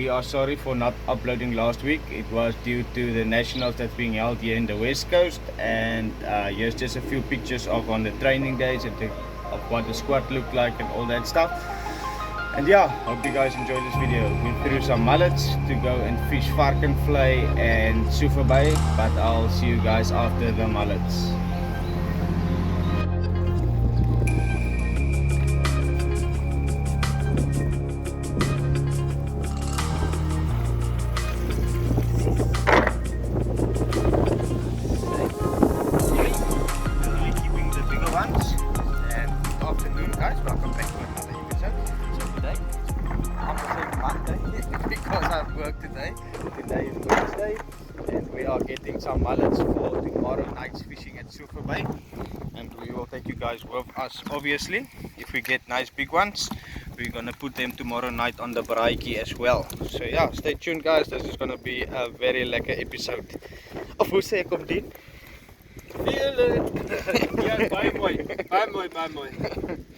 we are sorry for not uploading last week. It was due to the nationals that's being held here in the West Coast, and here's just a few pictures of on the training days and of what the squad looked like and all that stuff. And yeah, hope you guys enjoyed this video. We threw some mullets to go and fish Varkenvlei and Sufa Bay, but I'll see you guys after the mullets. Today is Wednesday, and we are getting some mullets for tomorrow night's fishing at Sufa Bay, and we will take you guys with us. Obviously, if we get nice big ones, we're gonna put them tomorrow night on the braaitjie as well. So yeah, stay tuned guys, this is gonna be a very lekker episode. Of hoe sê ek om dit? Feel it! Ja, baie mooi. Baie mooi, baie mooi.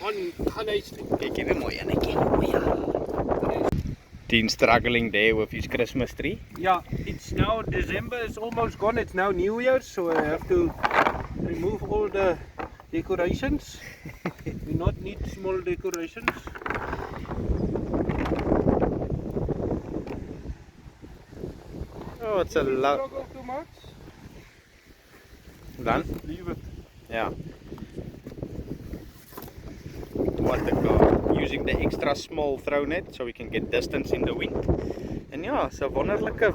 Man, gaan huis toe. Kyk hier mooi enetjie. Dean struggling there with his Christmas tree. Yeah, it's now December, it's almost gone, it's now New Year, so I have to remove all the decorations. We not need small decorations. Oh, it's a lot. Struggle too much? Done? Just leave it. Yeah. What the god. Using the extra small throw net so we can get distance in the wind. En ja, so wonderlike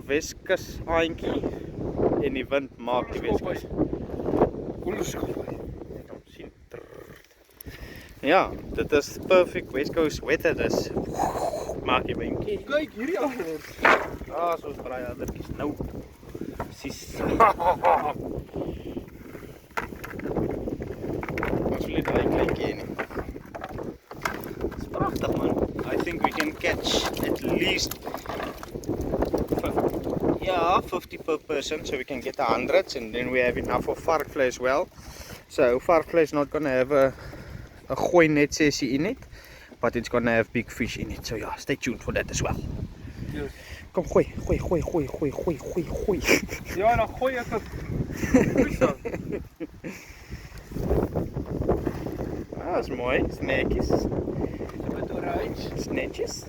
Weskus aantjie en die wind maak die Weskus. Ja, dit is perfect West Coast weather, dis maak jy windjie. Kyk hierdie agter. Ah, soos braai adertjies nou. Presies. It's prachtig man. I think we can catch at least 50 per person, so we can get 100, and then we have enough for varkvlei as well. So varkvlei is not gonna have a gooi net sessie in it, but it's gonna have big fish in it. So yeah, stay tuned for that as well. Yes. Kom gooi. Ja, dan gooi ek 'n vis aan. Ah, dat is mooi. Netjes. Met orange. Netjes.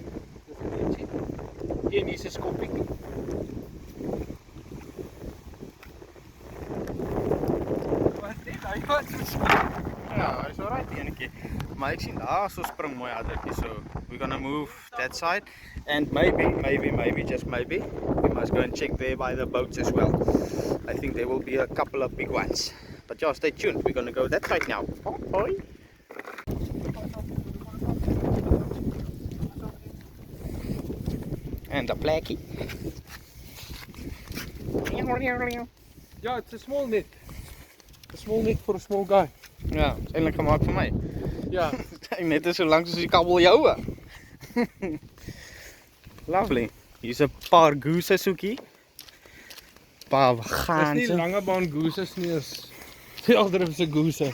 Een is 'n skoppie. Wat dit? Hy gaan so. Ja, hy's alright enetjie. Maar ek sien daar so spring mooi addertjie, so we're gonna move that side, and maybe just maybe we must go and check there by the boats as well. I think there will be a couple of big ones, but yeah, stay tuned, we're gonna go that side now. Hoi. And a plekkie. Ja, it's a small net. A small net for a small guy. Ja, is eintlik gemaak vir my. Ja. Net so lank soos die kabeljauwe. Lovely. Hier's 'n paar goose soekie. Paar ganse. Dis nie langebaan gooses nie, is veldrif se goose.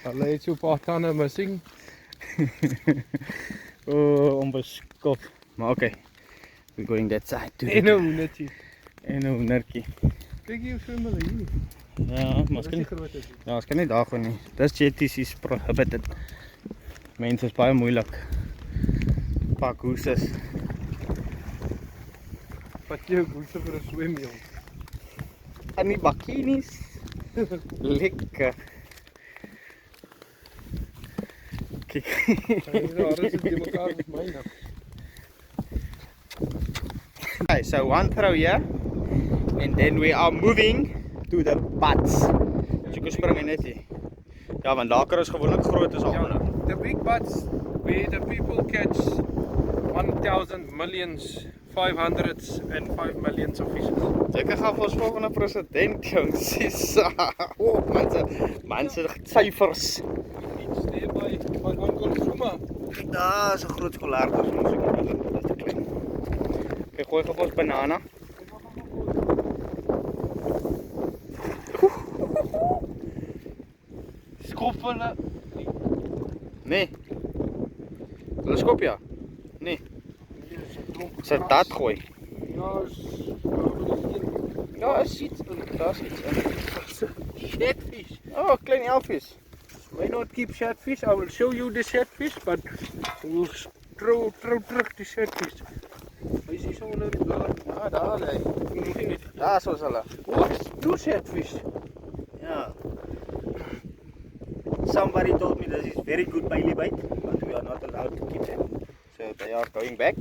Hulle het so 'n paar tande missing. Oh, onbeskop. Maar okay. We're going that side too. En 'n hoendertjie. En 'n hoendertjie. Kyk hier swem hulle hier. Ja, maar skien. Ja, ons kan nie daar gaan nie. Dis jetties is prohibited. Mense is baie moeilik. Paar gooses. Wat jy goose vir 'n swem jong. En die bikinis. Lekker. Kyk. Okay, so one throw here, and then we are moving to the butts. Jy kan spring net hier. Ja, want laker is gewoonlik groot as almal. The big butts where the people catch 1,000 millions, 500s and 5 millions of fishes. Seker gaan vir ons volgende president, jong. Sis. Oh, mense syfers. Iets nearby, maar dan kon Zuma. Daar is 'n groot skolaar daar, ons is te klein. Kyk, gooi gou ons banana. Skop hulle. Nee. Hulle teleskop ja? Nee. Sy dat gooi. Ja, Ja, is iets in. Daar's iets in. shellfish. Oh, klein elfies. Why not keep shellfish? I will show you the shellfish, but we'll throw the shellfish. Hy is hier so onder die blaar. Ah, daar lê. Daar soos hulle. What? Two shellfish. Yeah. Somebody told me this is very good bailey bait, but we are not allowed to keep them. So they are going back.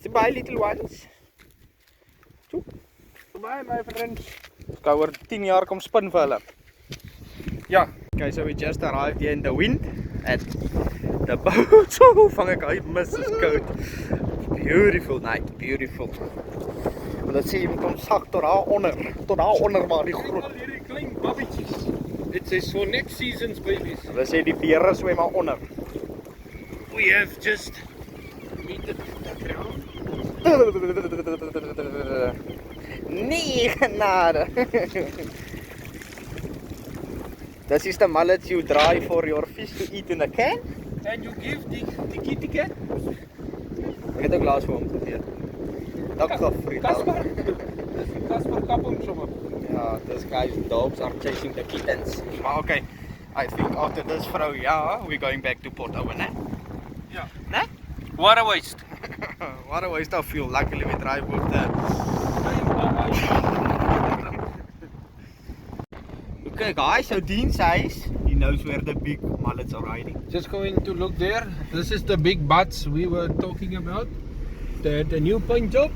Say bye, little ones. Bye, my friends. Ska oor 10 jaar kom spin vir hulle. Ja, okay, so we just arrived here in the wind at the boat. So vang ek uit, mis is koud. Beautiful night, beautiful. Want dat sê jy moet hom sak tot daar onder waar die groot. Al hierdie klein babbetjies. It says for next season's babies. Hulle sê die beere swem maar onder. We have just meted the ground. Nee, genade. This is the mullet you dry for your fish to eat in a can. And you give the kitty cat? Ek het 'n glas vir hom gegee. Dank gevriend. Casper. Dis die Casper kap hom sommer. Yeah, this guy's dogs are chasing the kittens. Maar okay, I think after this vrou, ja, we're going back to Port Owen, né? Ja. Né? What a waste. What a waste of fuel. Luckily we drive with the... Okay guys, so Dean says he knows where the big mullets are riding. Just going to look there. This is the big butts we were talking about. The new paint job.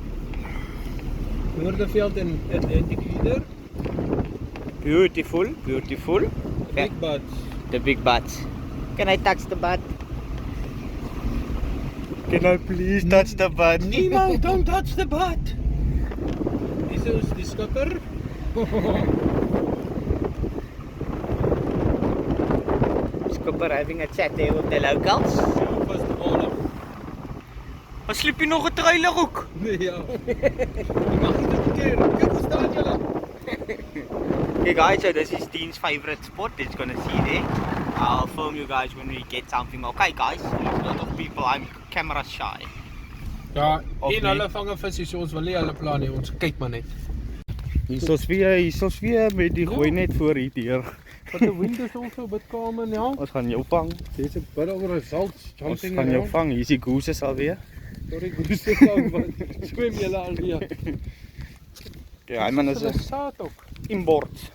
Noorderveld en die leader. Beautiful, beautiful. Okay. Big butts. The big butts. Can I touch the butt? Can I please touch the butt? Nemo, don't touch the butt. This is the skipper. Skipper having a chat there with the locals. Was the bottom. Wat sliep jy nog 'n trailer ook? Nee, ja. Je mag niet op de keer. Kijk, waar staat jullie? Okay guys, so this is Dean's favorite spot. It's gonna see there. I'll film you guys when we get something. Okay guys, a lot of people, I'm camera shy. Ja, Of en nie. hulle vangen visie, so ons wil nie hulle plan nie, ons kyk maar net. Hier is weer met die gooi net voor hier deur. But the wind is also a bit calmer now. Ons gaan jou vang. There's a bit of results Ons jumping gaan jou around. vang. Hier is die gooses alweer. Sorry, goose vang, want swem julle alweer. Ja, hy man is Hulle saad ook. inboard.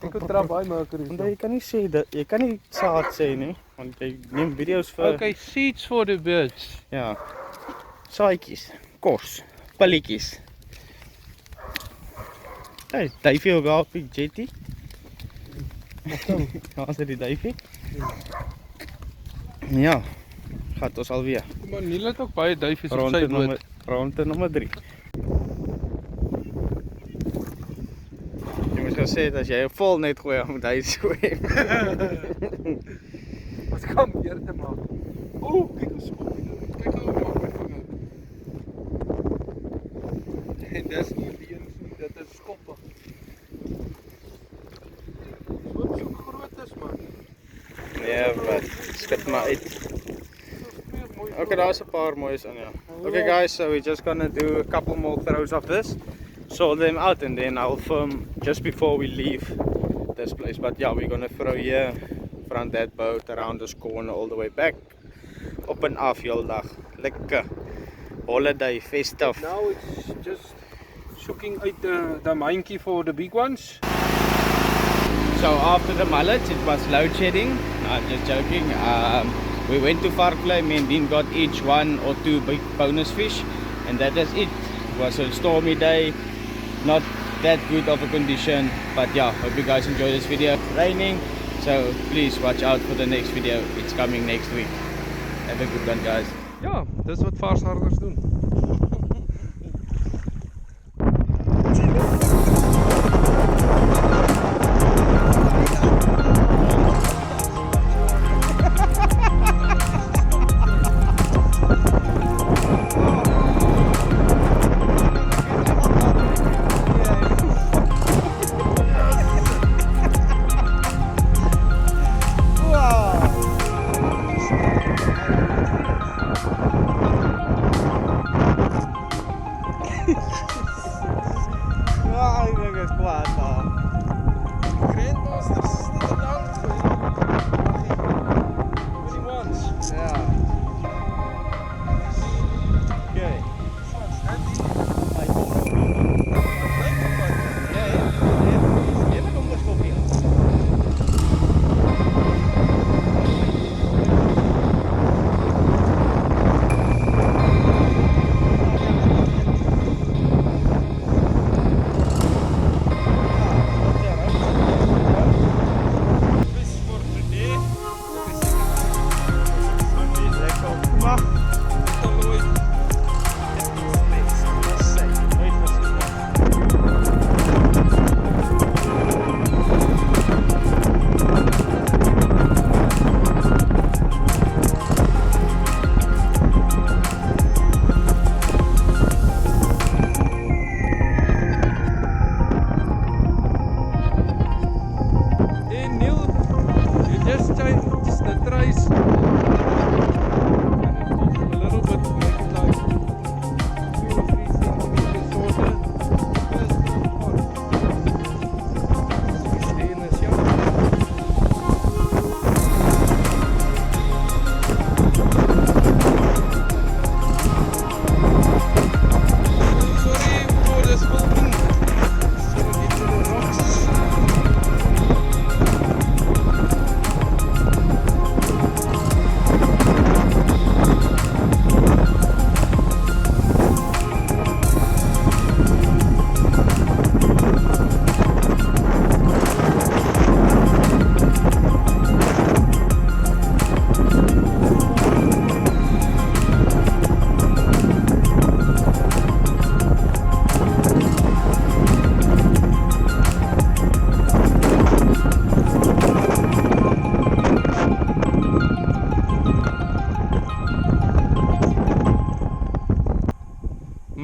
Ek het trap by maker Want jy kan nie sê dat jy kan nie saad sê nie, want jy neem video's vir Okay, seeds for the birds. ja. Saadjies, kos, pilletjies. Hey, duifie ook daar op die jetty. Daar is die duifie. Ja, gaat ons alweer. Maar Niel het ook baie duifies op sy boot. Ronde nommer 3. Jy moes gesê dat as jy 'n vol net gooi, moet hy swem. Ons kan meer te maak. O, kyk ons op. Kyk hoe maak my vinger. En dis nie leens nie, dit is skoppe. Wat so groot is man. Nee, wat skit maar uit. Okay, daar's 'n paar mooies in ja. Okay guys, so we're just gonna do a couple more throws of this. Sort them out and then I'll film just before we leave this place. But yeah, we're gonna throw here from that boat around this corner all the way back. Op en af heel dag. Lekker holiday, festive. Now it's just soaking out the mindkie for the big ones. So after the mullets, it was load shedding. No, I'm just joking. We went to Farkley, me and Dean got each 1 or 2 big bonus fish, and that is it. It was a stormy day, not that good of a condition, but yeah, hope you guys enjoy this video. It's raining, so please watch out for the next video. It's coming next week. Have a good one, guys. Ja, dis wat varsharders doen.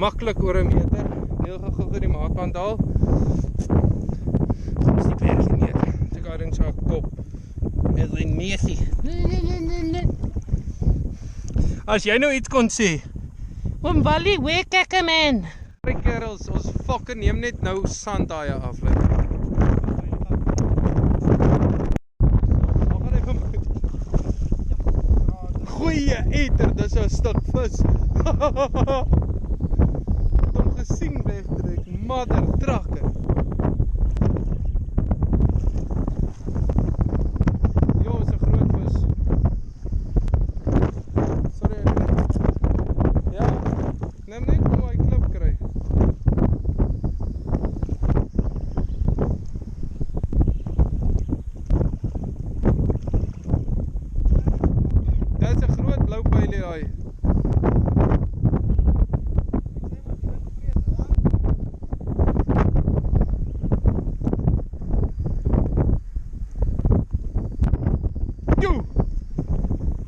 maklik oor 'n meter. Neel gaan gou die maatband haal. Dis die bergie nie. Ek gaan ding so kop. Is 'n neesie. As jy nou iets kon sê. Oom Wally, where kaka man? Kyk kerels, ons fucking neem net nou sandhaie af. Goeie eter, dis 'n stuk vis. Het hom gesien blyf trek, mother trucker. Jo, is 'n groot vis. Sorry. Ja, neem net hoe hy klip kry. Dis 'n groot blou pylie daai.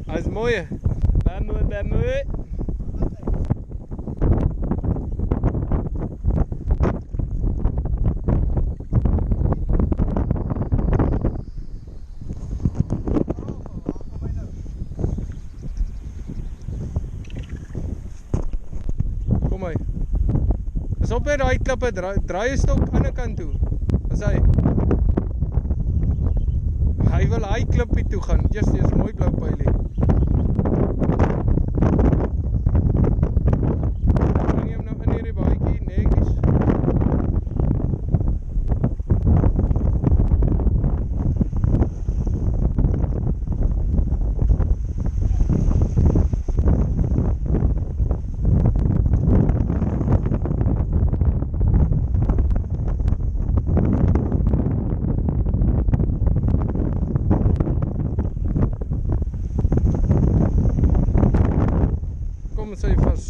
As mooi. Dan mooi. Kom hy. Dis op by daai klippe, draai 'n stok aan die kant toe. Is hy? Hy wil hy klippie toe gaan. Just dis mooi blou pylie. Bring hom nou in hierdie baadjie netjies. Kom, sy vas.